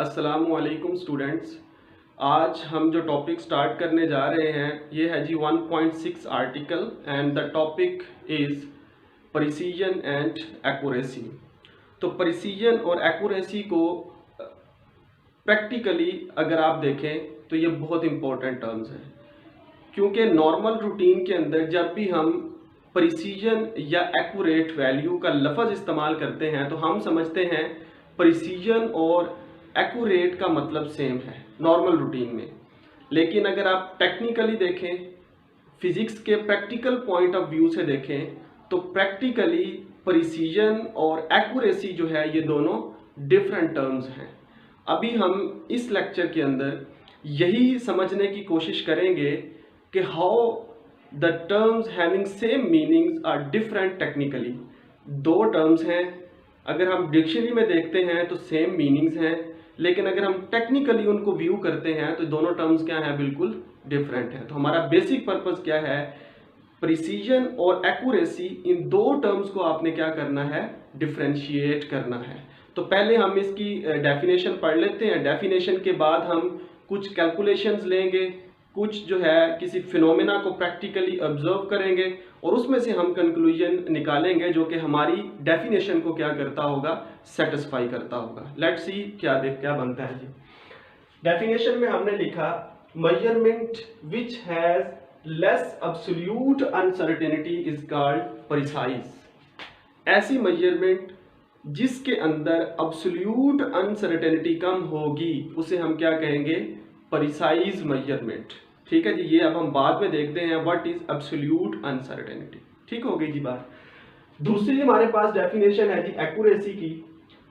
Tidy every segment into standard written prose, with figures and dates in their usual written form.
अस्सलामुअलैकुम स्टूडेंट्स। आज हम जो टॉपिक स्टार्ट करने जा रहे हैं ये है जी 1.6 article and the topic is precision and accuracy. तो प्रिसीजन और एक्यूरेसी को प्रैक्टिकली अगर आप देखें तो ये बहुत इंपॉर्टेंट टर्म्स हैं, क्योंकि नॉर्मल रूटीन के अंदर जब भी हम प्रिसीजन या एक्यूरेट वैल्यू का लफ्ज़ इस्तेमाल करते हैं तो हम समझते हैं प्रिसीजन और एक्यूरेट का मतलब सेम है नॉर्मल रूटीन में। लेकिन अगर आप टेक्निकली देखें, फिज़िक्स के प्रैक्टिकल पॉइंट ऑफ व्यू से देखें तो प्रैक्टिकली प्रिसीजन और एक्यूरेसी जो है ये दोनों डिफरेंट टर्म्स हैं। अभी हम इस लेक्चर के अंदर यही समझने की कोशिश करेंगे कि how the terms having same meanings are different technically. दो टर्म्स हैं, अगर हम डिक्शनरी में देखते हैं तो सेम मीनिंग्स हैं, लेकिन अगर हम टेक्निकली उनको व्यू करते हैं तो दोनों टर्म्स क्या हैं, बिल्कुल डिफरेंट है। तो हमारा बेसिक पर्पस क्या है, प्रिसीजन और एक्यूरेसी, इन दो टर्म्स को आपने क्या करना है, डिफरेंशिएट करना है। तो पहले हम इसकी डेफिनेशन पढ़ लेते हैं। डेफिनेशन के बाद हम कुछ कैलकुलेशंस लेंगे, कुछ जो है किसी फिनोमेना को प्रैक्टिकली ऑब्जर्व करेंगे और उसमें से हम कंक्लूजन निकालेंगे जो कि हमारी डेफिनेशन को क्या करता होगा, सेटिस्फाई करता होगा। लेट्स सी क्या बनता है जी। डेफिनेशन में हमने लिखा measurement which has less absolute uncertainty is called precise. ऐसी मेजरमेंट जिसके अंदर एब्सोल्यूट अनसर्टेनिटी कम होगी उसे हम क्या कहेंगे, प्रिसाइज मेजरमेंट। ठीक है जी, ये अब हम बाद में देखते हैं व्हाट इज एब्सोल्यूट अनसर्टेनिटी। ठीक हो गई जी बात। दूसरी हमारे पास डेफिनेशन है जी एक्यूरेसी की,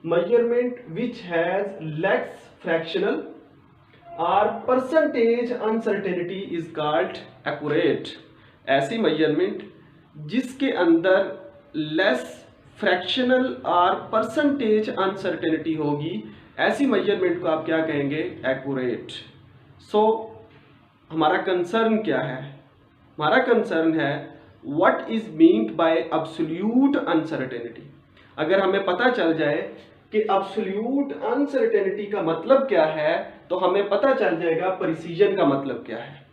measurement which has less fractional और percentage uncertainty is called accurate. ऐसी मेजरमेंट जिसके अंदर लेस फ्रैक्शनल और परसेंटेज अनसर्टेनिटी होगी, ऐसी मेजरमेंट को आप क्या कहेंगे, एक्यूरेट। सो हमारा कंसर्न क्या है, हमारा कंसर्न है what is meant bye absolute uncertainty. अगर हमें पता चल जाए कि एब्सोल्यूट अनसर्टेनिटी का मतलब क्या है तो हमें पता चल जाएगा प्रिसीजन का मतलब क्या है।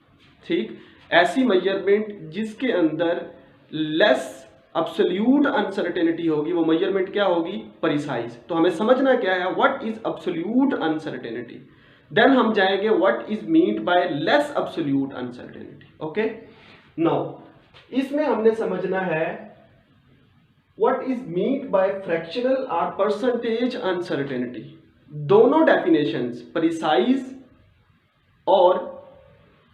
ठीक, ऐसी मेजरमेंट जिसके अंदर लेस एब्सोल्यूट अनसर्टेनिटी होगी वो मेजरमेंट क्या होगी, प्रिसाइज। तो हमें समझना क्या है, what is absolute uncertainty, then हम जाएंगे what is meant by less absolute uncertainty. Okay, now इसमें हमने समझना है what is meant by fractional और परसेंटेज अनसर्टेनिटी। दोनों डेफिनेशंस प्रिसाइज और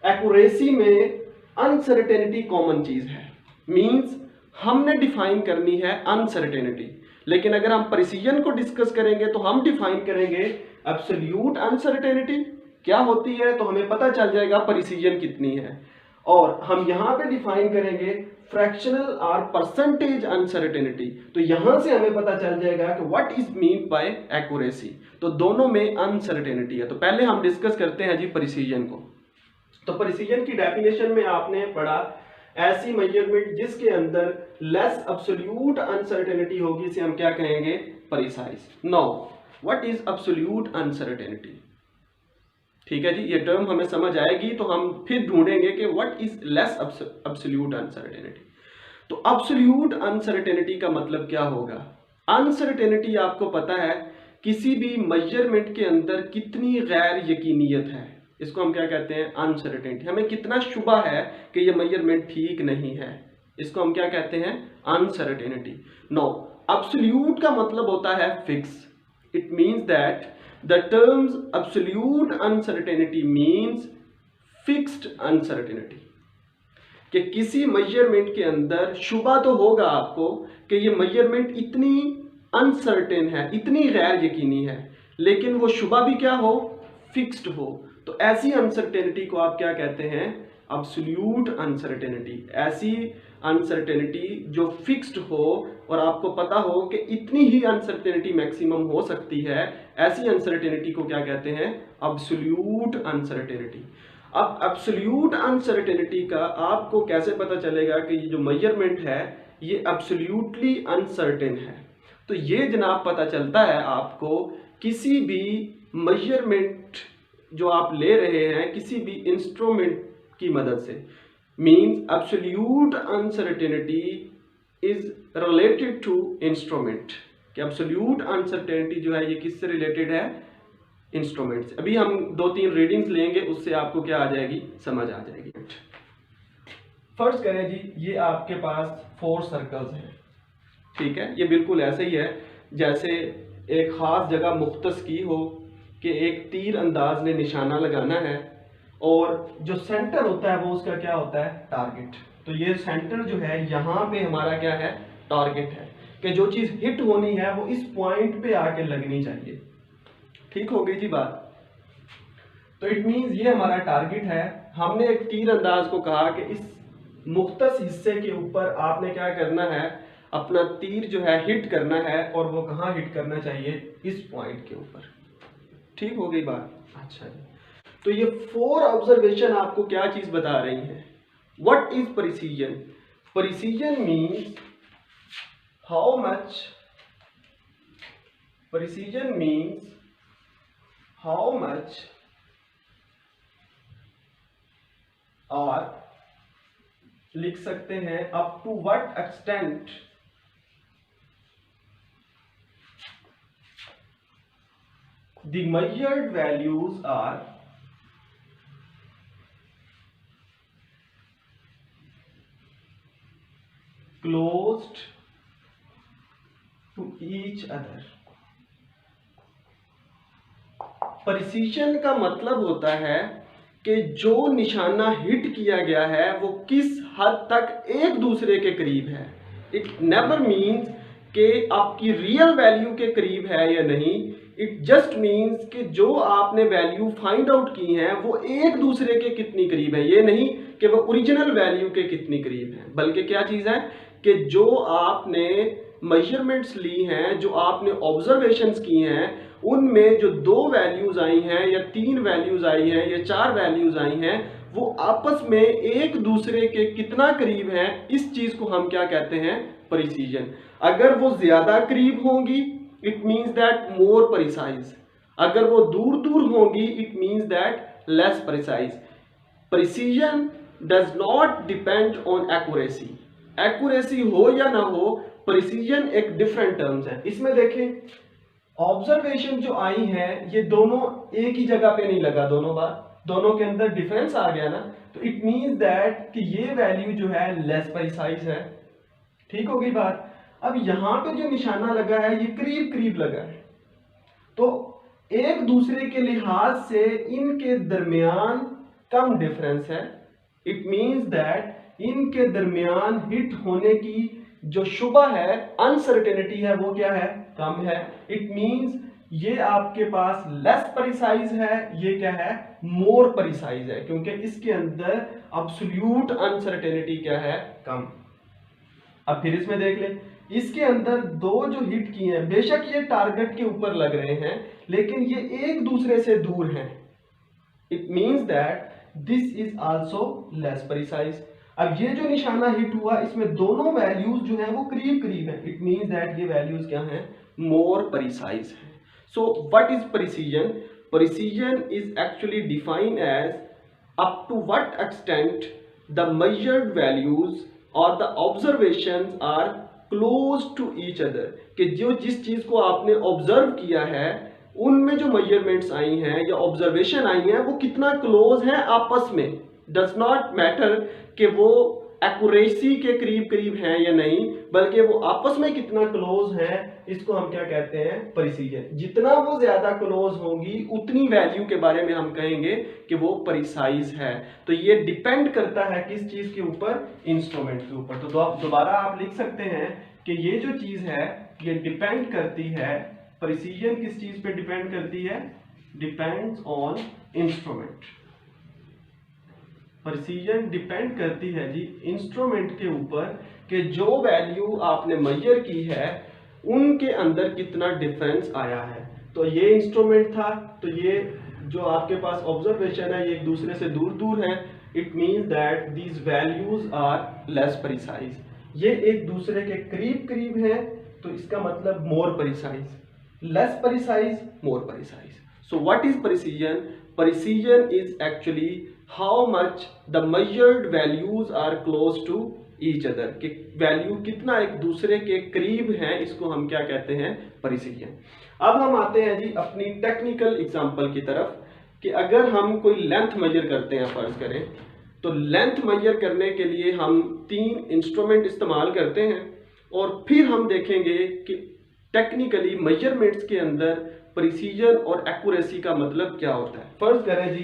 एक्यूरेसी में अनसर्टेनिटी कॉमन चीज है। मींस हमने डिफाइन करनी है अनसर्टेनिटी, लेकिन अगर हम प्रिसीजन को डिस्कस करेंगे तो हम डिफाइन करेंगे एब्सोल्यूट अनसर्टेनिटी क्या होती है, तो हमें पता चल जाएगा प्रिसीजन कितनी है। और हम यहां पे डिफाइन करेंगे फ्रैक्शनल और परसेंटेज अनसर्टेनिटी, तो यहां से हमें पता चल जाएगा कि what is mean by accuracy. तो दोनों में अनसर्टेनिटी है। तो पहले हम डिस्कस करते हैं जी प्रिसीजन को। तो प्रिसीजन की डेफिनेशन में आपने पढ़ा ऐसी मेजरमेंट जिसके अंदर लेस एब्सोल्यूट अनसर्टेनिटी होगी इसे हम क्या कहेंगे, precise. Now what is absolute uncertainty. ठीक है जी, ये टर्म हमें समझ आएगी तो हम फिर ढूंढेंगे कि what is less absolute uncertainty. तो एब्सोल्यूट अनसर्टेनिटी का मतलब क्या होगा। अनसर्टेनिटी आपको पता है किसी भी मेजरमेंट के अंदर कितनी गैर यकीनियत है, इसको हम क्या कहते हैं, अनसर्टेनिटी। हमें कितना शुबा है कि ये मेजरमेंट ठीक नहीं है, इसको हम क्या कहते हैं, अनसर्टेनिटी। नो, एब्सोल्यूट का मतलब होता है fix. It means that the terms absolute uncertainty means fixed uncertainty, कि किसी मेजरमेंट के अंदर शुबा तो होगा आपको कि ये मेजरमेंट इतनी अनसर्टेन है, इतनी गैर यकीनी है, लेकिन वो शुबा भी क्या हो, फिक्स्ड हो। तो ऐसी अनसर्टेनिटी को आप क्या कहते हैं, एब्सोल्यूट अनसर्टेनिटी। ऐसी अनसर्टेनिटी जो फिक्स्ड हो और आपको पता हो कि इतनी ही अनसर्टेनिटी मैक्सिमम हो सकती है, ऐसी अनसर्टेनिटी को क्या कहते हैं, एब्सोल्यूट अनसर्टेनिटी। अब एब्सोल्यूट अनसर्टेनिटी का आपको कैसे पता चलेगा कि ये जो मेजरमेंट है ये एब्सोल्यूटली अनसर्टेन है। तो ये जनाब पता चलता है आपको किसी भी मेजरमेंट जो आप ले रहे हैं किसी भी इंस्ट्रूमेंट की मदद से, means absolute uncertainty is related to instrument, कि एब्सोल्यूट अनसर्टेनिटी जो है ये किससे रिलेटेड है, इंस्ट्रूमेंट से। अभी हम 2-3 रीडिंग्स लेंगे, उससे आपको क्या आ जाएगी, समझ आ जाएगी। फर्ज करें जी ये आपके पास 4 सर्कल्स हैं, ठीक है। ये बिल्कुल ऐसे ही है जैसे एक ख़ास जगह मुख्तस की हो कि एक तीर अंदाज ने निशाना लगाना है और जो सेंटर होता है वो उसका क्या होता है, टारगेट। तो ये सेंटर जो है यहाँ पे हमारा क्या है, टारगेट है, कि जो चीज़ हिट होनी है वो इस पॉइंट पे आके लगनी चाहिए। ठीक हो गई जी बात। तो इट मीन्स ये हमारा टारगेट है। हमने एक तीर अंदाज को कहा कि इस मुख्तस हिस्से के ऊपर आपने क्या करना है, अपना तीर जो है हिट करना है, और वो कहाँ हिट करना चाहिए, इस पॉइंट के ऊपर। ठीक हो गई बात। अच्छा जी, तो ये 4 ऑब्जर्वेशन आपको क्या चीज बता रही है, what is precision. Precision means how much, precision means how much और लिख सकते हैं up to what extent the measured values are closed to each other। Precision का मतलब होता है कि जो निशाना हिट किया गया है वो किस हद तक एक दूसरे के करीब है। इट नेवर मीन्स कि आपकी रियल वैल्यू के करीब है या नहीं, इट जस्ट मीन्स कि जो आपने वैल्यू फाइंड आउट की है वो एक दूसरे के कितनी करीब है। ये नहीं कि वो ओरिजिनल वैल्यू के कितनी करीब है, बल्कि क्या चीज़ है कि जो आपने मेजरमेंट्स ली हैं, जो आपने ऑब्जर्वेशंस की हैं, उनमें जो 2 वैल्यूज आई हैं या 3 वैल्यूज आई हैं या 4 वैल्यूज आई हैं, वो आपस में एक दूसरे के कितना करीब हैं, इस चीज़ को हम क्या कहते हैं, प्रिसीजन। अगर वो ज़्यादा करीब होंगी it means that more precise, अगर वो दूर दूर होंगी it means that less precise. Precision does not depend on accuracy, accuracy हो या ना हो, प्रिसीजन एक डिफरेंट टर्म्स है। इसमें देखें ऑब्जर्वेशन जो आई है ये दोनों एक ही जगह पे नहीं लगा, दोनों बार, दोनों के अंदर डिफरेंस आ गया ना, तो इट मीन्स दैट कि ये वैल्यू जो है लेस प्रिसाइज है। ठीक हो गई बात। अब यहां पे जो निशाना लगा है ये करीब करीब लगा है, तो एक दूसरे के लिहाज से इनके दरमियान कम डिफरेंस है। इट मीन्स दैट इनके दरमियान हिट होने की जो शुबा है, अनसर्टेनिटी है, वो क्या है, कम है। इट मीन्स ये आपके पास लेस प्रिसाइज है, ये क्या है, मोर प्रिसाइज है, क्योंकि इसके अंदर एब्सोल्यूट अनसर्टेनिटी क्या है, कम। अब फिर इसमें देख ले, इसके अंदर 2 जो हिट किए हैं, बेशक ये टारगेट के ऊपर लग रहे हैं लेकिन ये एक दूसरे से दूर हैं। It means that this is also less precise. अब ये जो निशाना हिट हुआ इसमें दोनों वैल्यूज जो है वो करीब करीब है, इट मीन्स दैट ये वैल्यूज क्या हैं, मोर प्रिसाइज है। So what is precision. Precision is actually defined as up to what extent the measured values or the observations are close to each other, कि जो जिस चीज को आपने ऑब्जर्व किया है उनमें जो मेजरमेंट्स आई हैं या ऑब्जर्वेशन आई हैं वो कितना क्लोज है आपस में। डज नॉट मैटर कि वो एक्यूरेसी के करीब करीब हैं या नहीं, बल्कि वो आपस में कितना क्लोज है, इसको हम क्या कहते हैं, प्रिसीजन। जितना वो ज्यादा क्लोज होंगी उतनी वैल्यू के बारे में हम कहेंगे कि वो प्रिसाइज है। तो ये डिपेंड करता है किस चीज के ऊपर, इंस्ट्रूमेंट के ऊपर। तो दोबारा आप लिख सकते हैं कि ये जो चीज है ये डिपेंड करती है, प्रिसीजन किस चीज पे डिपेंड करती है, depends on instrument. Precision depend करती है जी इंस्ट्रूमेंट के ऊपर कि जो वैल्यू आपने मेजर की है उनके अंदर कितना डिफरेंस आया है। तो ये इंस्ट्रूमेंट था, तो ये जो आपके पास ऑब्जर्वेशन है ये एक दूसरे से दूर दूर है, it means that these values are less precise. ये एक दूसरे के करीब करीब है, तो इसका मतलब more precise. Less precise, more precise. So what is precision? Precision is actually how much the measured values are close to each other, कि वैल्यू कितना एक दूसरे के करीब है, इसको हम क्या कहते हैं? प्रिसीजन। अब हम आते हैं जी अपनी टेक्निकल एग्जांपल की तरफ, कि अगर हम कोई लेंथ मेजर करते हैं, फर्ज करें, तो लेंथ मेजर करने के लिए हम 3 इंस्ट्रूमेंट इस्तेमाल करते हैं और फिर हम देखेंगे कि टेक्निकली मेजरमेंट्स के अंदर प्रिसीजन और एक्यूरेसी का मतलब क्या होता है। फर्ज करें जी,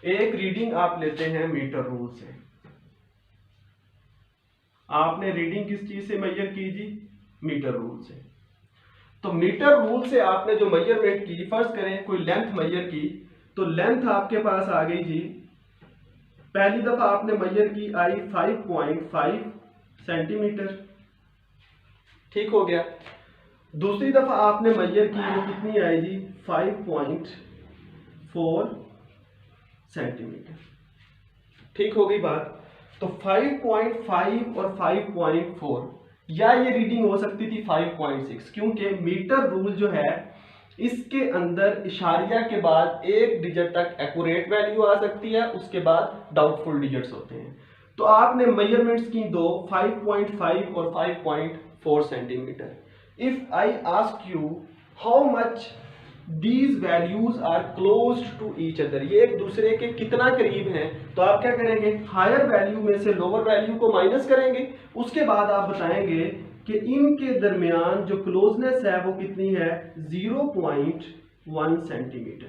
एक रीडिंग आप लेते हैं मीटर रूल से। आपने रीडिंग किस चीज से मेजर की जी? मीटर रूल से। तो मीटर रूल से आपने जो मेजरमेंट की, फर्ज करें कोई लेंथ मेजर की, तो लेंथ आपके पास आ गई जी, पहली दफा आपने मेजर की आई 5.5 सेंटीमीटर, ठीक हो गया। दूसरी दफा आपने मेजर की, वो कितनी आई जी? 5.4 सेंटीमीटर, ठीक हो गई बात। तो 5.5 और 5.4, या ये रीडिंग हो सकती थी 5.6, क्योंकि मीटर रूल जो है इसके अंदर इशारिया के बाद एक डिजिट तक एक्यूरेट वैल्यू आ सकती है, उसके बाद डाउटफुल डिजिट्स होते हैं। तो आपने मेजरमेंट्स की दो, 5.5 और 5.4 centimetre. If I ask you how much these values are close to each other, ये एक दूसरे के कितना करीब हैं, तो आप क्या करेंगे? हायर वैल्यू में से लोअर वैल्यू को माइनस करेंगे, उसके बाद आप बताएंगे कि इनके दरमियान जो क्लोजनेस है वो कितनी है? 0.1 सेंटीमीटर।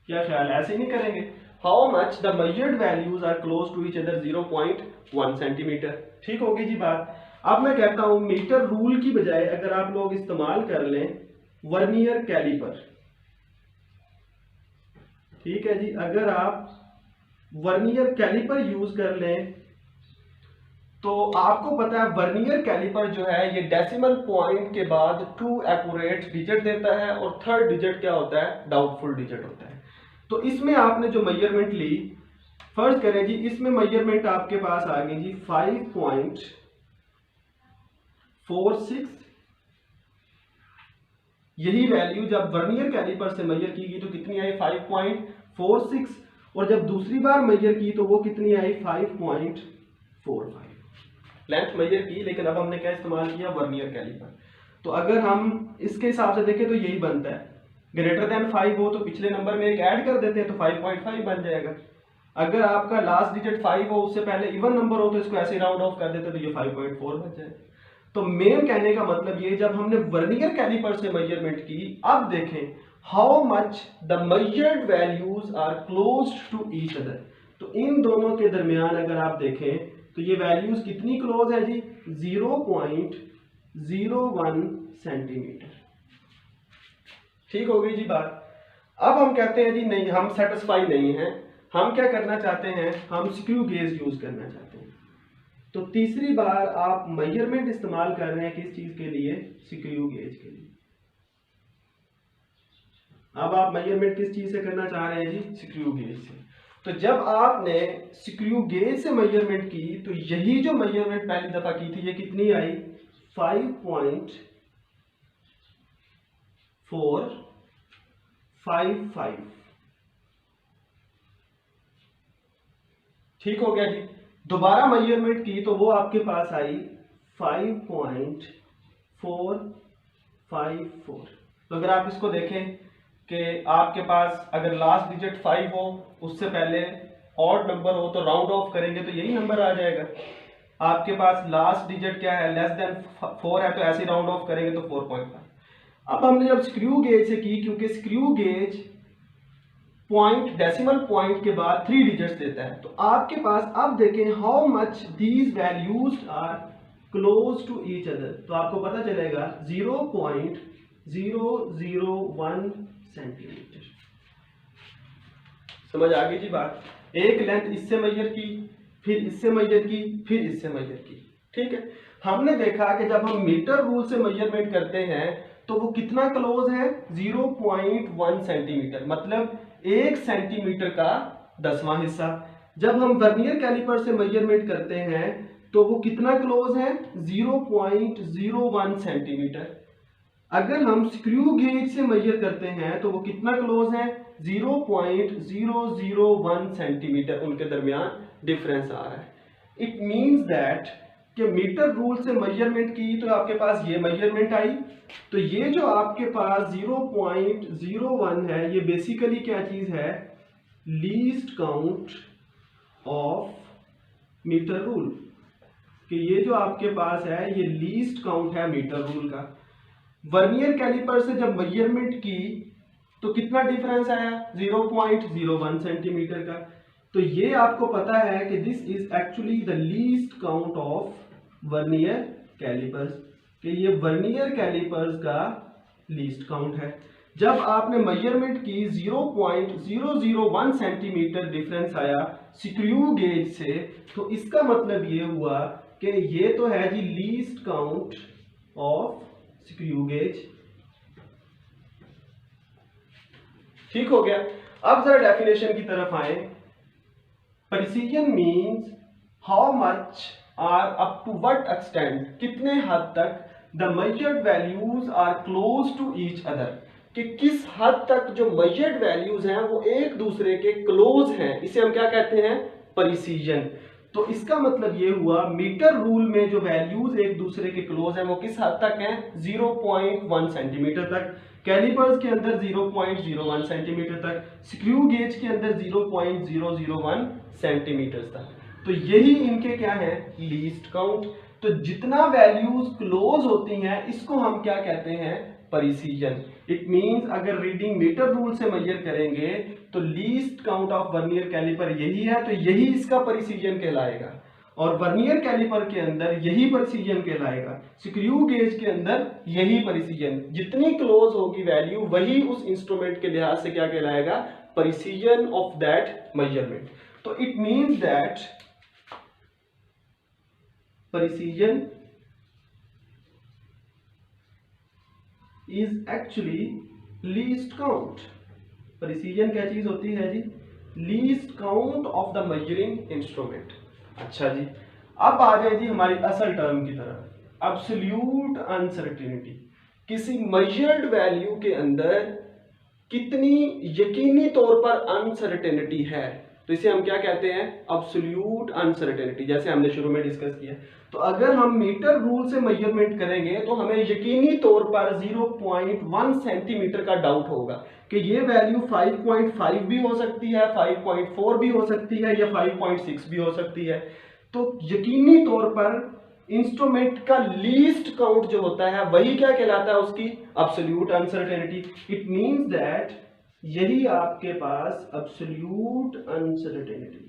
क्या ख्याल है? ऐसे ही नहीं करेंगे? How much the measured values are close to each other? 0.1 centimetre, ठीक होगी जी बात। अब मैं कहता हूं मीटर रूल की बजाय अगर आप लोग इस्तेमाल कर लें वर्नियर कैलिपर, ठीक है जी, अगर आप वर्नियर कैलिपर यूज कर लें तो आपको पता है वर्नियर कैलिपर जो है ये डेसिमल पॉइंट के बाद 2 एक्यूरेट डिजिट देता है और थर्ड डिजिट क्या होता है? डाउटफुल डिजिट होता है। तो इसमें आपने जो मेजरमेंट ली, फर्ज करें जी इसमें मेजरमेंट आपके पास आ गई जी 5.46, यही वैल्यू जब वर्नियर कैलिपर से मेजर की गई तो कितनी आई? 5.46, और जब दूसरी बार मेजर की तो वो कितनी आई? 5.45। लेंथ मेजर की, लेकिन अब हमने क्या इस्तेमाल किया? Vernier caliper. तो अगर हम इसके हिसाब से देखें तो यही बनता है, ग्रेटर देन 5 हो तो पिछले नंबर में एक ऐड कर देते हैं तो 5.5 बन जाएगा। अगर आपका लास्ट डिजिट 5 हो, उससे पहले इवन नंबर हो तो इसको ऐसे राउंड ऑफ कर देते तो ये 5.4 बन जाएगा। तो मेन कहने का मतलब ये, जब हमने वर्नियर कैलिपर से मेजरमेंट की, अब देखें how much the measured values are close to each other, तो इन दोनों के दरमियान अगर आप देखें तो ये वैल्यूज कितनी क्लोज है जी? 0.01 सेंटीमीटर, ठीक हो गई जी बात। अब हम कहते हैं जी नहीं, हम सेटिस्फाई नहीं हैं, हम क्या करना चाहते हैं? हम स्क्रू गेज यूज करना चाहते हैं। तो तीसरी बार आप मेजरमेंट इस्तेमाल कर रहे हैं किस चीज के लिए? स्क्रू गेज के लिए। अब आप मेजरमेंट किस चीज से करना चाह रहे हैं जी? स्क्रू गेज से। तो जब आपने स्क्रू गेज से मेजरमेंट की तो यही जो मेजरमेंट पहली दफा की थी ये कितनी आई? 5.455, ठीक हो गया जी। दोबारा मेजरमेंट की तो वो आपके पास आई 5.454। तो अगर आप इसको देखें कि आपके पास अगर लास्ट डिजिट 5 हो, उससे पहले ऑड नंबर हो तो राउंड ऑफ करेंगे तो यही नंबर आ जाएगा। आपके पास लास्ट डिजिट क्या है? लेस देन 4 है तो ऐसे राउंड ऑफ करेंगे तो 4.5। अब हमने जब स्क्रू गेज से की, क्योंकि screw gauge point decimal point के बाद 3 डिजिट्स देता है, तो आपके पास अब देखें how much these values are close to each other, तो आपको पता चलेगा 0.001 सेंटीमीटर। समझ आ गई जी बात। एक लेंथ इससे मेजर की, फिर इससे मेजर की, फिर इससे मेजर की, ठीक है। हमने देखा कि जब हम मीटर रूल से मेजरमेंट करते हैं तो वो कितना क्लोज है? 0.1 सेंटीमीटर, मतलब 1 सेंटीमीटर का 10वां हिस्सा। जब हम वर्नियर कैलिपर से मेजरमेंट करते हैं तो वो कितना क्लोज है? 0.01 सेंटीमीटर। अगर हम स्क्रू गेज से मेजर करते हैं तो वो कितना क्लोज है, 0.001 सेंटीमीटर उनके दरमियान डिफरेंस आ रहा है। इट मींस दैट कि मीटर रूल से मेजरमेंट की तो आपके पास ये मेजरमेंट आई, तो ये जो आपके पास 0.01 है ये बेसिकली क्या चीज है, least count of metre rule, कि ये जो आपके पास है ये लीस्ट काउंट है मीटर रूल का। वर्नियर कैलिपर से जब मेजरमेंट की तो कितना डिफरेंस आया, 0.01 सेंटीमीटर का। तो ये आपको पता है कि this is actually the least count of vernier calipers, कि ये वर्नियर कैलिपर्स का लीस्ट काउंट है। जब आपने मेजरमेंट की 0.001 सेंटीमीटर डिफरेंस आया स्क्रू गेज से, तो इसका मतलब ये हुआ कि ये तो है जी least count of screw gauge. ठीक हो गया। अब जरा डेफिनेशन की तरफ आए। Precision means how much are up to what extent, कितने हद तक the measured values are close to each other, कि किस हद तक जो मेजर्ड वैल्यूज हैं वो एक दूसरे के क्लोज हैं, इसे हम क्या कहते हैं, प्रिसीजन। तो इसका मतलब ये हुआ मीटर रूल में जो वैल्यूज एक दूसरे के क्लोज हैं वो किस हद तक हैं, 0.1 सेंटीमीटर तक, कैलिपर्स के अंदर 0.01 सेंटीमीटर तक, स्क्रू गेज के अंदर 0.001 सेंटीमीटर तक। तो यही इनके क्या है, लीस्ट काउंट। तो जितना वैल्यूज क्लोज होती हैं इसको हम क्या कहते हैं, प्रिसीजन। इट मींस अगर रीडिंग मीटर रूल से मेजर करेंगे तो least count of vernier caliper यही है, तो यही इसका प्रिसीजन कहलाएगा। और वर्नियर कैलिपर के अंदर यही प्रिसीजन कहलाएगा, स्क्रू गेज के अंदर यही प्रिसीजन। जितनी क्लोज होगी वैल्यू वही उस इंस्ट्रूमेंट के लिहाज से क्या कहलाएगा, प्रिसीजन ऑफ दैट मेजरमेंट। तो it means that precision is actually least count. Precision क्या चीज होती है जी, least count of the measuring instrument. अच्छा जी, अब आ जाए जी हमारी असल टर्म की तरफ, एब्सोल्यूट अनसर्टेनिटी। किसी मेजर्ड वैल्यू के अंदर कितनी यकीनी तौर पर अनसर्टेनिटी है, तो इसे हम क्या कहते हैं, एब्सोल्यूट अनसर्टेनिटी। जैसे हमने शुरू में डिस्कस किया, तो अगर हम मीटर रूल से मेजरमेंट करेंगे तो हमें यकीनी तौर पर 0.1 सेंटीमीटर का डाउट होगा कि ये वैल्यू 5.5 भी हो सकती है, 5.4 भी हो सकती है, या 5.6 भी हो सकती है। तो यकीनी तौर पर इंस्ट्रूमेंट का लीस्ट काउंट जो होता है वही क्या कहलाता है, उसकी absolute uncertainty. It means that यही आपके पास एब्सोल्यूट अनसर्टेनिटी है।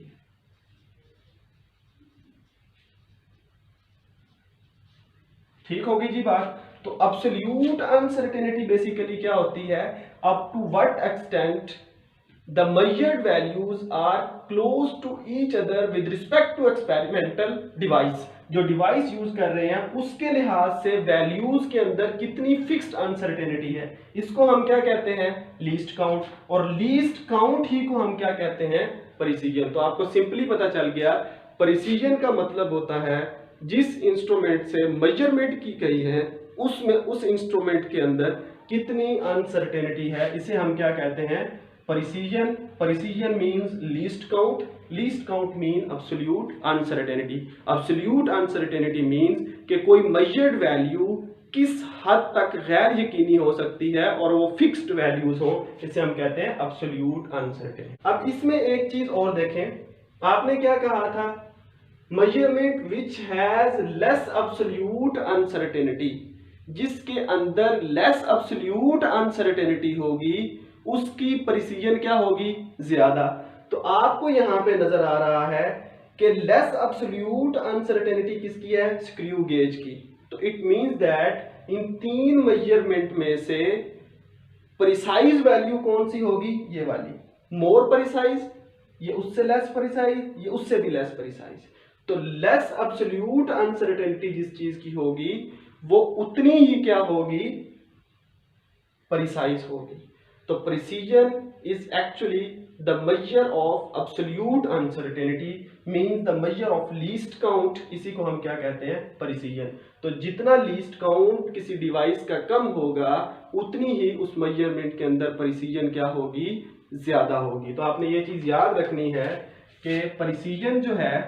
ठीक होगी जी बात। तो एब्सोल्यूट अनसर्टेनिटी बेसिकली क्या होती है, up to what extent the measured values are close to each other with respect to experimental device. जो डिवाइस यूज कर रहे हैं उसके लिहाज से वैल्यूज के अंदर कितनी फिक्स्ड अनसर्टेनिटी है, इसको हम क्या कहते हैं, लीस्ट काउंट। और लीस्ट काउंट ही को हम क्या कहते हैं, प्रिसीजन। तो आपको सिंपली पता चल गया, प्रिसीजन का मतलब होता है जिस इंस्ट्रूमेंट से मेजरमेंट की गई है उसमें उस इंस्ट्रूमेंट के अंदर कितनी अनसर्टेनिटी है, इसे हम क्या कहते हैं, precision. Precision means least count, least count mean absolute uncertainty. Absolute uncertainty means कि कोई मेजर्ड वैल्यू किस हद तक गैर यकीनी हो सकती है और वो फिक्स्ड वैल्यूज हो, इसे हम कहते हैं एब्सोल्यूट अनसर्टेनिटी। अब इसमें एक चीज और देखें, आपने क्या कहा था, measurement which has less absolute uncertainty, जिसके अंदर लेस एब्सोल्यूट अनसर्टेनिटी होगी उसकी प्रिसीजन क्या होगी, ज्यादा। तो आपको यहां पे नजर आ रहा है कि लेस एब्सोल्यूट अनसर्टेनिटी किसकी है, स्क्रू गेज की। तो इट मींस दैट इन तीन मेजरमेंट में से प्रिसाइज वैल्यू कौन सी होगी, ये वाली, मोर प्रिसाइज, ये उससे लेस प्रिसाइज, ये उससे भी लेस प्रिसाइज। तो लेस एब्सोल्यूट अनसर्टेनिटी जिस चीज की होगी वो उतनी ही क्या होगी, प्रिसाइज होगी। तो precision is actually the measure of absolute uncertainty means the measure of least count, इसी को हम क्या कहते हैं, प्रिसीजन। तो जितना लीस्ट काउंट किसी डिवाइस का कम होगा उतनी ही उस मेजरमेंट के अंदर प्रिसीजन क्या होगी, ज्यादा होगी। तो आपने ये चीज याद रखनी है कि प्रिसीजन जो है,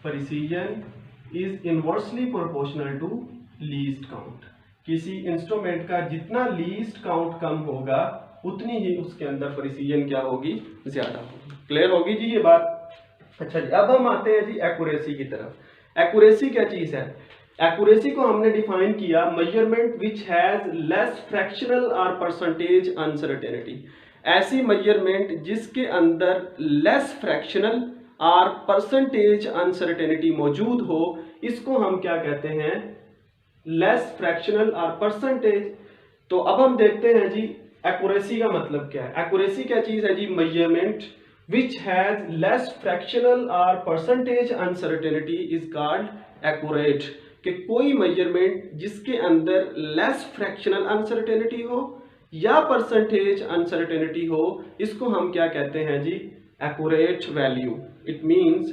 precision is inversely proportional to least count. किसी इंस्ट्रूमेंट का जितना लीस्ट काउंट कम होगा उतनी ही उसके अंदर प्रिसीजन क्या होगी, ज्यादा होगी। क्लियर होगी जी ये बात। अच्छा जी, अब हम आते हैं जी एक्यूरेसी की तरफ। एक्यूरेसी क्या चीज है? एक्यूरेसी को हमने डिफाइन किया, measurement which has less fractional और परसेंटेज अनसर्टेनिटी। ऐसी मेजरमेंट जिसके अंदर लेस फ्रैक्शनल और परसेंटेज अनसर्टेनिटी मौजूद हो, इसको हम क्या कहते हैं, लेस फ्रैक्शनल और परसेंटेज। तो अब हम देखते हैं जी एक्यूरेसी का मतलब क्या है। एक्यूरेसी क्या चीज है जी? Measurement which has less fractional और percentage uncertainty is called accurate. कि कोई मेजरमेंट जिसके अंदर लेस फ्रैक्शनल अनसर्टेनिटी हो या परसेंटेज अनसर्टेनिटी हो, इसको हम क्या कहते हैं जी, एक्यूरेट वैल्यू। इट मींस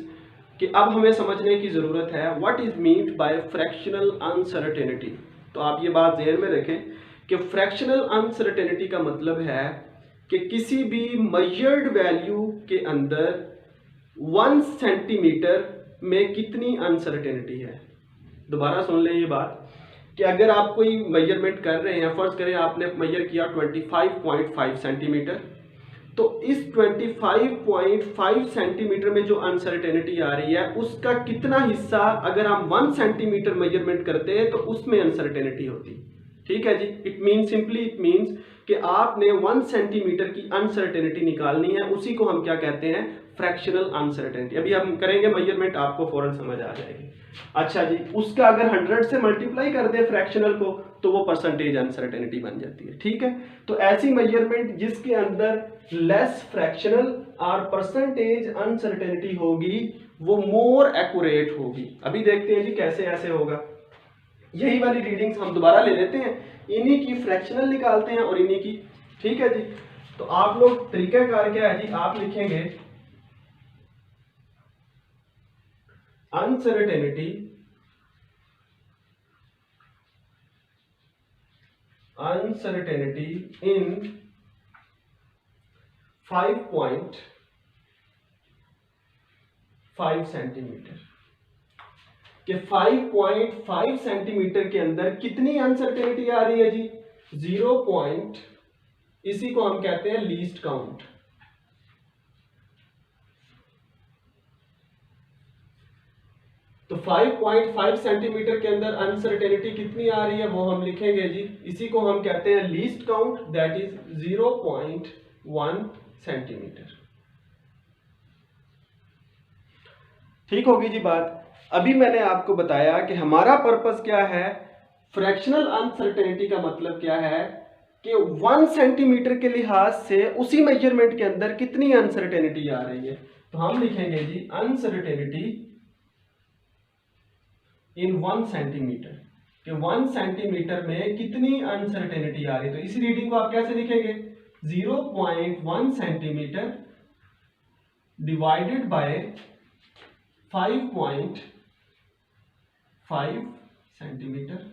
कि अब हमें समझने की जरूरत है what is meant by fractional uncertainty. तो आप ये बात ध्यान में रखें कि फ्रैक्शनल अनसर्टेनिटी का मतलब है कि किसी भी मेजर्ड वैल्यू के अंदर 1 सेंटीमीटर में कितनी अनसर्टेनिटी है। दोबारा सुन लें ये बात कि अगर आप कोई मेजरमेंट कर रहे हैं, फर्ज करें आपने मेजर किया 25.5 सेंटीमीटर, तो इस 25.5 सेंटीमीटर में जो अनसर्टेनिटी आ रही है उसका कितना हिस्सा अगर हम 1 सेंटीमीटर मेजरमेंट करते हैं तो उसमें अनसर्टेनिटी होती। ठीक है जी। It means simply it means कि आपने 1 सेंटीमीटर की अनसर्टेनिटी निकालनी है, उसी को हम क्या कहते हैं, फ्रैक्शनल अनसर्टेनिटी। अभी हम करेंगे मेजरमेंट, आपको फौरन समझ आ जाएगी। अच्छा जी, उसका अगर 100 से मल्टीप्लाई कर दे फ्रैक्शनल को तो वो परसेंटेज अनसर्टेनिटी बन जाती है। ठीक है, तो ऐसी मेजरमेंट जिसके अंदर लेस फ्रैक्शनल और परसेंटेज अनसर्टेनिटी होगी वो मोर एक्यूरेट होगी। अभी देखते हैं जी कैसे ऐसे होगा। यही वाली रीडिंग्स हम दोबारा ले लेते हैं, इन्हीं की फ्रैक्शनल निकालते हैं और इन्हीं की। ठीक है जी। तो आप लोग तरीकाकार क्या है जी, आप लिखेंगे अनसर्टेनिटी इन 5.5 सेंटीमीटर कि 5.5 सेंटीमीटर के अंदर कितनी अनसर्टेनिटी आ रही है जी, 0. इसी को हम कहते हैं लीस्ट काउंट। तो 5.5 सेंटीमीटर के अंदर अनसर्टेनिटी कितनी आ रही है वो हम लिखेंगे जी, इसी को हम कहते हैं least count, that is 0.1 centimetre. ठीक होगी जी बात। अभी मैंने आपको बताया कि हमारा पर्पस क्या है, फ्रैक्शनल अनसर्टेनिटी का मतलब क्या है कि 1 सेंटीमीटर के लिहाज से उसी मेजरमेंट के अंदर कितनी अनसर्टेनिटी आ रही है। तो हम लिखेंगे जी अनसर्टेनिटी इन 1 सेंटीमीटर कि 1 सेंटीमीटर में कितनी अनसर्टेनिटी आ रही है। तो इस रीडिंग को आप कैसे लिखेंगे, 0.1 सेंटीमीटर डिवाइडेड बाय 5.5 सेंटीमीटर।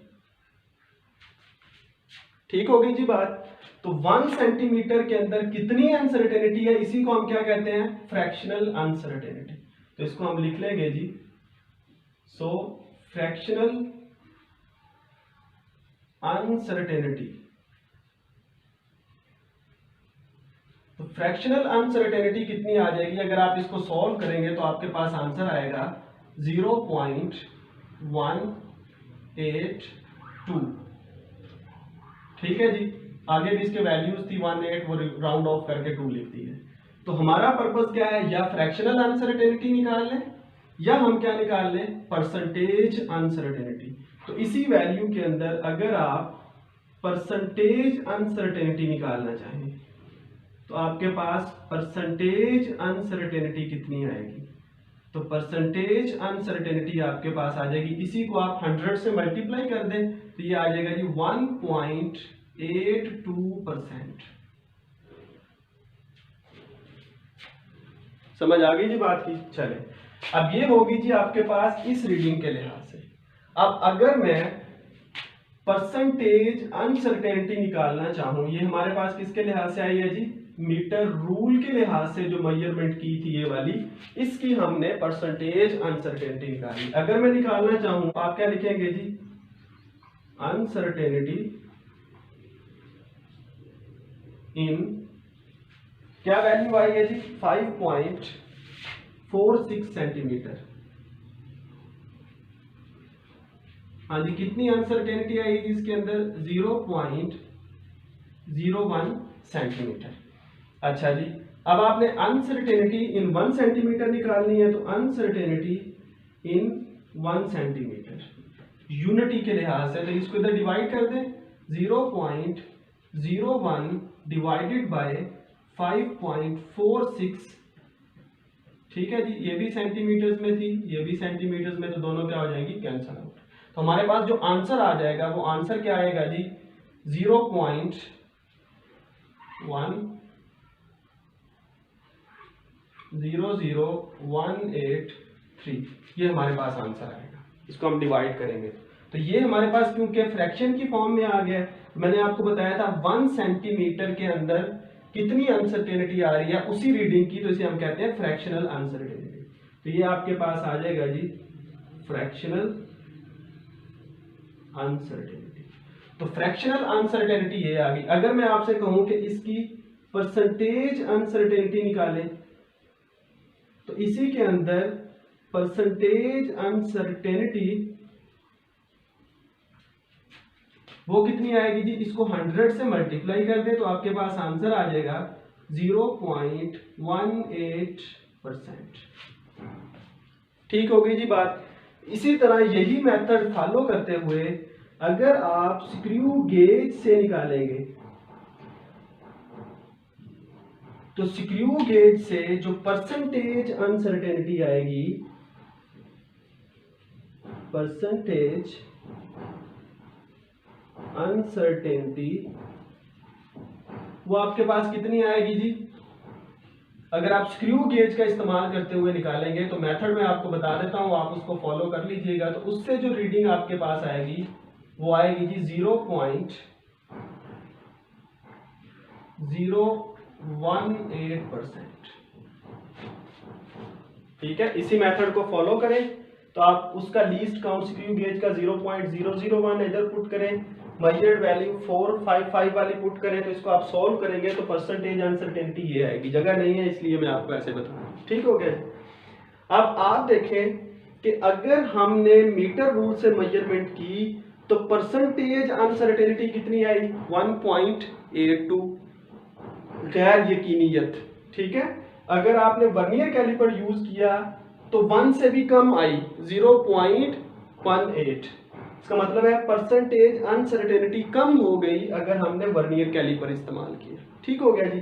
ठीक होगी जी बात। तो 1 सेंटीमीटर के अंदर कितनी अनसर्टेनिटी है, इसी को हम क्या कहते हैं, फ्रैक्शनल अनसर्टेनिटी। तो इसको हम लिख लेंगे जी, सो फ्रैक्शनल अनसर्टेनिटी। तो फ्रैक्शनल अनसर्टेनिटी कितनी आ जाएगी, अगर आप इसको सॉल्व करेंगे तो आपके पास आंसर आएगा 0.182। ठीक है जी। आगे भी इसके वैल्यूज थी 18, वो राउंड ऑफ करके 2 लिख दी है। तो हमारा पर्पस क्या है, या फ्रैक्शनल अनसर्टेनिटी निकाल लें या हम क्या निकाल लें, परसेंटेज अनसर्टेनिटी। तो इसी वैल्यू के अंदर अगर आप परसेंटेज अनसर्टेनिटी निकालना चाहें तो आपके पास परसेंटेज अनसर्टेनिटी कितनी आएगी, तो परसेंटेज अनसर्टेनिटी आपके पास आ जाएगी, इसी को आप 100 से मल्टीप्लाई कर दें तो ये आ जाएगा जी 1.82%। समझ आ गई जी बात की। चले, अब ये होगी जी आपके पास इस रीडिंग के लिहाज से। अब अगर मैं परसेंटेज अनसर्टेनिटी निकालना चाहूं, ये हमारे पास किसके लिहाज से आई है जी, मीटर रूल के लिहाज से जो मेजरमेंट की थी ये वाली, इसकी हमने परसेंटेज अनसर्टेनिटी निकाली। अगर मैं निकालना चाहूं आप क्या लिखेंगे जी, अनसर्टेनिटी इन, क्या वैल्यू आई है जी, 5.46 सेंटीमीटर। हाँ जी, कितनी अनसर्टेनिटी आएगी इसके अंदर, 0.01 सेंटीमीटर। अच्छा जी, अब आपने अनसर्टेनिटी इन 1 सेंटीमीटर निकालनी है, तो अनसर्टेनिटी इन 1 सेंटीमीटर यूनिटी के लिहाज से, तो इसको इधर डिवाइड कर दें, 0.01 डिवाइडेड बाय 5.46, ठीक है जी, ये भी सेंटीमीटर्स में थी, ये भी सेंटीमीटर्स में, तो दोनों क्या हो जाएंगी, कैंसिल आउट। तो हमारे पास जो आंसर आ जाएगा वो आंसर क्या आएगा जी, 0.00183, ये हमारे पास आंसर आएगा। इसको हम डिवाइड करेंगे तो ये हमारे पास क्योंकि फ्रैक्शन की फॉर्म में आ गया, मैंने आपको बताया था 1 सेंटीमीटर के अंदर कितनी अनसर्टेनिटी आ रही है उसी रीडिंग की, तो इसे हम कहते हैं फ्रैक्शनल अनसर्टेनिटी। तो ये आपके पास आ जाएगा जी फ्रैक्शनल अनसर्टेनिटी। तो फ्रैक्शनल अनसर्टेनिटी ये आ गई। अगर मैं आपसे कहूं कि इसकी परसेंटेज अनसर्टेनिटी निकालें, तो इसी के अंदर परसेंटेज अनसर्टेनिटी वो कितनी आएगी जी, इसको 100 से मल्टीप्लाई कर दे तो आपके पास आंसर आ जाएगा 0.18%। ठीक हो गई जी बात। इसी तरह यही मेथड फॉलो करते हुए अगर आप स्क्रू गेज से निकालेंगे, तो स्क्रू गेज से जो परसेंटेज अनसर्टेनिटी आएगी, परसेंटेज अनसर्टेनिटी वो आपके पास कितनी आएगी जी, अगर आप स्क्रू गेज का इस्तेमाल करते हुए निकालेंगे, तो मेथड में आपको बता देता हूं, आप उसको फॉलो कर लीजिएगा। तो उससे जो रीडिंग आपके पास आएगी वो आएगी जी 0.018%। ठीक है, इसी मेथड को फॉलो करें तो आप उसका लीस्ट काउंट स्क्रू गेज का 0.001 इधर पुट करें, मेजर्ड वैल्यू 455 वाली पुट करें, तो इसको आप सॉल्व करेंगे तो परसेंटेज अनसर्टेनिटी ये आएगी। जगह नहीं है इसलिए मैं आपको ऐसे बता रहा हूं। ठीक हो गया। अब आप देखें कि अगर हमने मीटर रूल से मेजरमेंट की तो परसेंटेज अनसर्टेनिटी कितनी आई, 1.82, गैर यकीनियत। ठीक है, अगर आपने वर्नियर कैलिपर यूज किया तो 1 से भी कम आई, 0.18। इसका मतलब है परसेंटेज अनसर्टेनिटी कम हो गई अगर हमने वर्नियर कैलिपर इस्तेमाल किया। ठीक हो गया जी।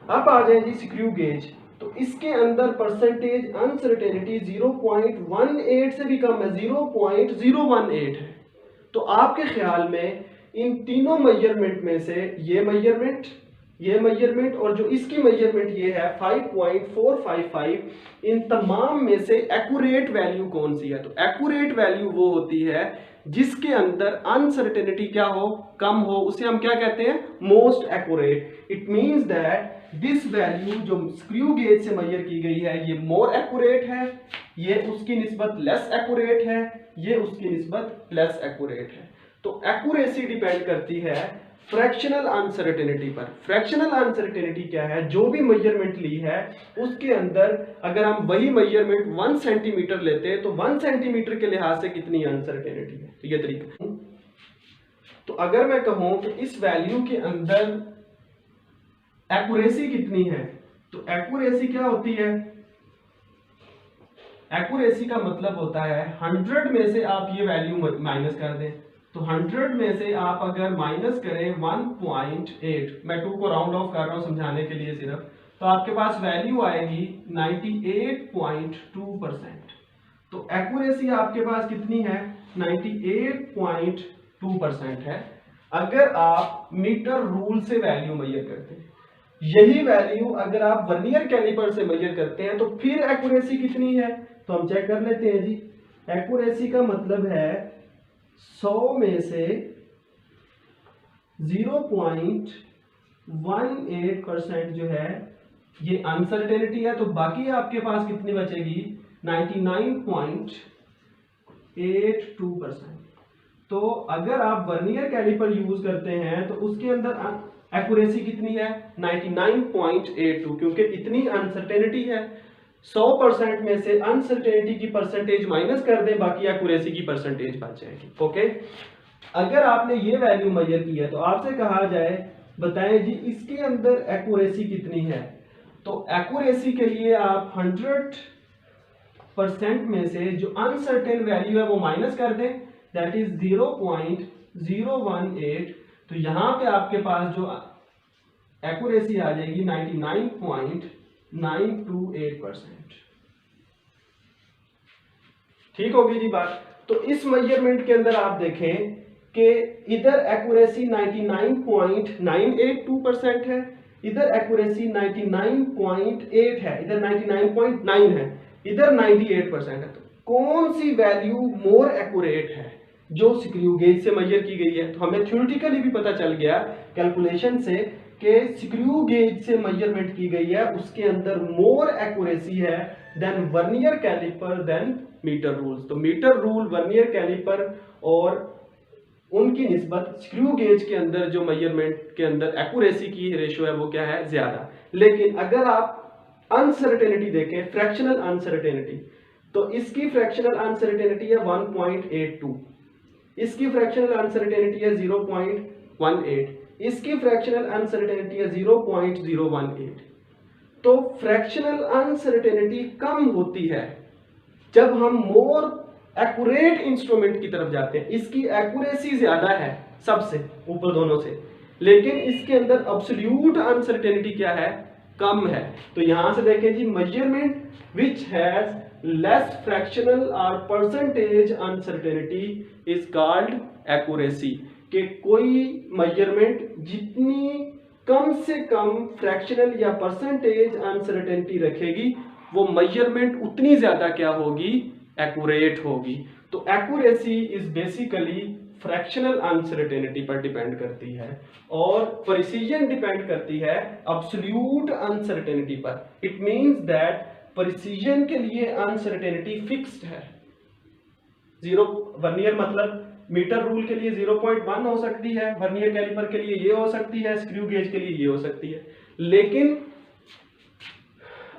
अब आ जाए जी स्क्रू गेज, तो इसके अंदर परसेंटेज अनसर्टेनिटी 0.18 से भी कम है, 0.018 है। तो आपके ख्याल में इन तीनों मेजरमेंट में से ये मेजरमेंट और जो इसकी मेजरमेंट ये है 5.455, इन तमाम में से एक्यूरेट वैल्यू कौन सी है? तो एक्यूरेट वैल्यू वो होती है जिसके अंदर अनसर्टेनिटी क्या हो, कम हो, उसे हम क्या कहते हैं, most accurate. It means that this value जो स्क्रू गेज से मेजर की गई है ये मोर एक्यूरेट है, ये उसकी निस्बत लेस एक्यूरेट है, ये उसकी निस्बत लेस एक्यूरेट है। तो एक्यूरेसी डिपेंड करती है फ्रैक्शनल अनसर्टेनिटी पर। फ्रैक्शनल अनसर्टेनिटी क्या है, जो भी मेजरमेंट ली है उसके अंदर अगर हम वही मेजरमेंट 1 सेंटीमीटर लेते हैं तो 1 सेंटीमीटर के लिहाज से कितनी अनसर्टेनिटी है। तो ये तरीका। तो अगर मैं कहूं कि इस वैल्यू के अंदर एक्यूरेसी कितनी है, तो एक्यूरेसी क्या होती है, एक्यूरेसी का मतलब होता है 100 में से आप ये वैल्यू माइनस कर दें, तो 100 में से आप अगर माइनस करें 1.8, मैं 2 को राउंड ऑफ कर रहा हूं समझाने के लिए सिर्फ, तो आपके पास वैल्यू आएगी 98.2%। तो एक्यूरेसी आपके पास कितनी है, 98.2% है अगर आप मीटर रूल से वैल्यू मेजर करते हैं। यही वैल्यू अगर आप वर्नियर कैलिपर से मेजर करते हैं तो फिर एक्यूरेसी कितनी है, तो हम चेक कर लेते हैं जी। एक्यूरेसी का मतलब है 100 में से 0.18% जो है ये अनसर्टेनिटी है, तो बाकी आपके पास कितनी बचेगी 99.82%। तो अगर आप वर्नियर कैलिपर यूज करते हैं तो उसके अंदर एक्यूरेसी कितनी है 99.82, क्योंकि इतनी अनसर्टेनिटी है। 100% में से अनसर्टेनिटी की परसेंटेज माइनस कर दें, बाकी एक्यूरेसी की परसेंटेज बच जाएगी। ओके, अगर आपने ये वैल्यू मेजर की है तो आपसे कहा जाए बताएं जी इसके अंदर एक्यूरेसी कितनी है, तो एक्यूरेसी के लिए आप 100% में से जो अनसर्टेन वैल्यू है वो माइनस कर दें, दैट इज 0.018। तो यहां पे आपके पास जो एक्यूरेसी आ जाएगी 99.928%। ठीक होगी जी बात। तो इस मेजरमेंट के अंदर आप देखें कि इधर एक्यूरेसी 99.982% है, इधर एक्यूरेसी 99.8 है, इधर 99.9 है, इधर 98% है। तो कौन सी वैल्यू मोर एक्यूरेट है जो स्क्रू गेज से मेजर की गई है, तो हमें थ्योरेटिकली भी पता चल गया कैलकुलेशन से कि स्क्रू गेज से मेजरमेंट की गई है उसके अंदर मोर एक्यूरेसी है then vernier caliper then metre rules. तो मीटर रूल, वर्नियर कैलिपर और उनकी निस्बत स्क्रू गेज के अंदर जो मेजरमेंट के अंदर एक्यूरेसी की रेशियो है वो क्या है, ज्यादा। लेकिन अगर आप अनसर्टेनिटी देखें, फ्रैक्शनल अनसर्टेनिटी, तो इसकी फ्रैक्शनल अनसर्टेनिटी है 1.82, इसकी फ्रैक्शनल अनसर्टेनिटी है 0.18, इसकी फ्रैक्शनल अनसर्टेनिटी है 0.018। तो फ्रैक्शनल अनसर्टेनिटी कम होती है जब हम मोर एक्यूरेट इंस्ट्रूमेंट की तरफ जाते हैं। इसकी एक्यूरेसी ज्यादा है सबसे ऊपर दोनों से, लेकिन इसके अंदर एब्सोल्यूट अनसर्टेनिटी क्या है, कम है। तो यहां से देखें जी, measurement which has less fractional और percentage uncertainty is called accuracy. कि कोई मेजरमेंट जितनी कम से कम फ्रैक्शनल या परसेंटेज अनसर्टेनिटी रखेगी वो मेजरमेंट उतनी ज्यादा क्या होगी, एक्यूरेट होगी। तो accuracy is basically fractional uncertainty पर डिपेंड करती है और प्रिसीजन डिपेंड करती है एब्सोल्यूट अनसर्टेनिटी पर। इट मींस दैट प्रिसीजन के लिए अनसर्टेनिटी फिक्स्ड है। जीरो वर्नियर मतलब मीटर रूल के लिए 0.1 हो सकती है, वर्नियर कैलिपर के लिए ये हो सकती है, स्क्रू गेज के लिए ये हो सकती है। लेकिन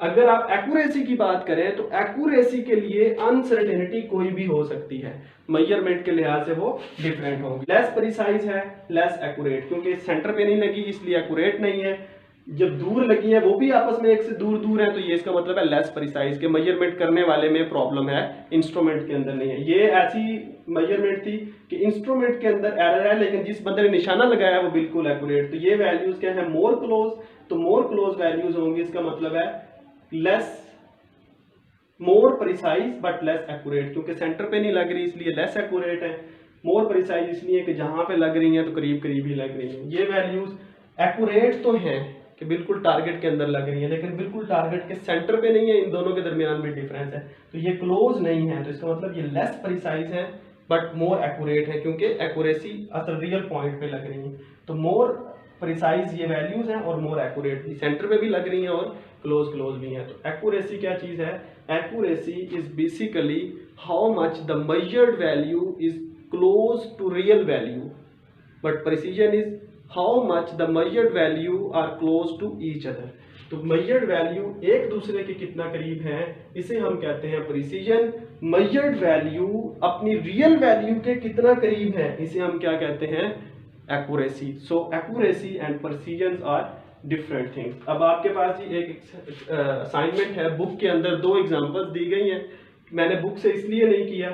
अगर आप एक्यूरेसी की बात करें तो एक्यूरेसी के लिए अनसर्टेनिटी कोई भी हो सकती है, मेजरमेंट के लिहाज से वो डिफरेंट होगी। लेस प्रिसाइज है, लेस एक्यूरेट, क्योंकि सेंटर पे नहीं लगी इसलिए एक्यूरेट नहीं है। जब दूर लगी है वो भी आपस में एक से दूर दूर है, तो ये इसका मतलब है लेस प्रिसाइज के मेजरमेंट करने वाले में प्रॉब्लम है, इंस्ट्रूमेंट के अंदर नहीं है। ये ऐसी मेजरमेंट थी कि इंस्ट्रूमेंट के अंदर एरर है लेकिन जिस बंदे ने निशाना लगाया वो बिल्कुल एक्यूरेट। तो ये वैल्यूज क्या है, मोर क्लोज। तो मोर क्लोज वैल्यूज होंगी, इसका मतलब है less, more precise but less accurate, क्योंकि सेंटर पे नहीं लग रही इसलिए लेस एक्यूरेट है। मोर प्रिसाइज इसलिए कि जहां पे लग रही है तो करीब करीब ही लग रही है। ये वैल्यूज एक्यूरेट तो हैं कि बिल्कुल टारगेट के अंदर लग रही है, लेकिन बिल्कुल टारगेट के सेंटर पे नहीं है, इन दोनों के दरमियान भी डिफरेंस है। तो ये क्लोज नहीं है, तो इसका मतलब ये लेस प्रिसाइज है बट मोर एक्यूरेट है, क्योंकि एक्यूरेसी असल रियल पॉइंट पे लग रही है। तो मोर प्रिसाइज ये वैल्यूज हैं और मोर एक्यूरेट भी सेंटर पे भी लग रही हैं और क्लोज भी हैं। तो एक्यूरेसी क्या चीज है, accuracy is basically how much the measured value is close to real value, but precision is how much the measured value are close to each other. तो मेजर्ड वैल्यू एक दूसरे के कितना करीब है इसे हम कहते हैं प्रिसीजन। मेजर्ड वैल्यू अपनी रियल वैल्यू के कितना करीब है इसे हम क्या कहते हैं, accuracy. So accuracy and precision are different things. अब आपके पास ही एक असाइनमेंट है, बुक के अंदर दो एग्जांपल्स दी गई हैं। मैंने बुक से इसलिए नहीं किया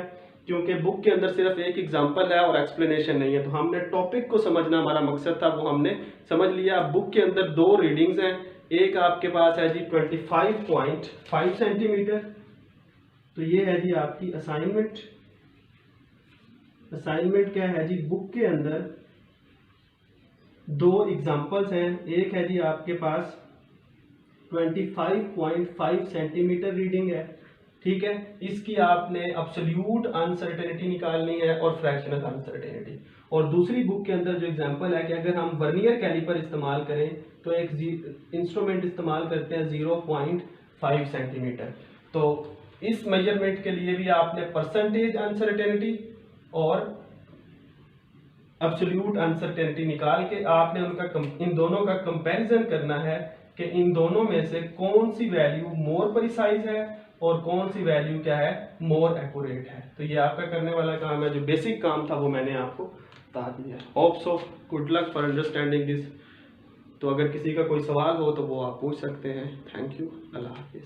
क्योंकि बुक के अंदर सिर्फ एक एग्जांपल है और एक्सप्लेनेशन नहीं है, तो हमने टॉपिक को समझना हमारा मकसद था, वो हमने समझ लिया। बुक के अंदर दो रीडिंग्स हैं, एक आपके पास है जी 25.5 सेंटीमीटर, तो ये है जी आपकी असाइनमेंट। असाइनमेंट क्या है जी, बुक के अंदर दो एग्जांपल्स हैं, एक है जी आपके पास 25.5 सेंटीमीटर रीडिंग है, ठीक है। इसकी आपने एब्सोल्यूट अनसर्टेनिटी निकालनी है और फ्रैक्शनल अनसर्टेनिटी। और दूसरी बुक के अंदर जो एग्जांपल है कि अगर हम वर्नियर कैलिपर इस्तेमाल करें तो एक इंस्ट्रूमेंट इस्तेमाल करते हैं 0.5 सेंटीमीटर। तो इस मेजरमेंट के लिए भी आपने परसेंटेज अनसर्टेनिटी और एब्सोल्यूट अनसर्टेनिटी निकाल के आपने उनका इन दोनों का कंपैरिजन करना है कि इन दोनों में से कौन सी वैल्यू मोर प्रिसाइज है और कौन सी वैल्यू क्या है मोर एक्यूरेट है। तो ये आपका करने वाला काम है, जो बेसिक काम था वो मैंने आपको बता दिया। Hopes of good luck for understanding this. तो अगर किसी का कोई सवाल हो तो वो आप पूछ सकते हैं। थैंक यू, अल्लाह हाफिज़।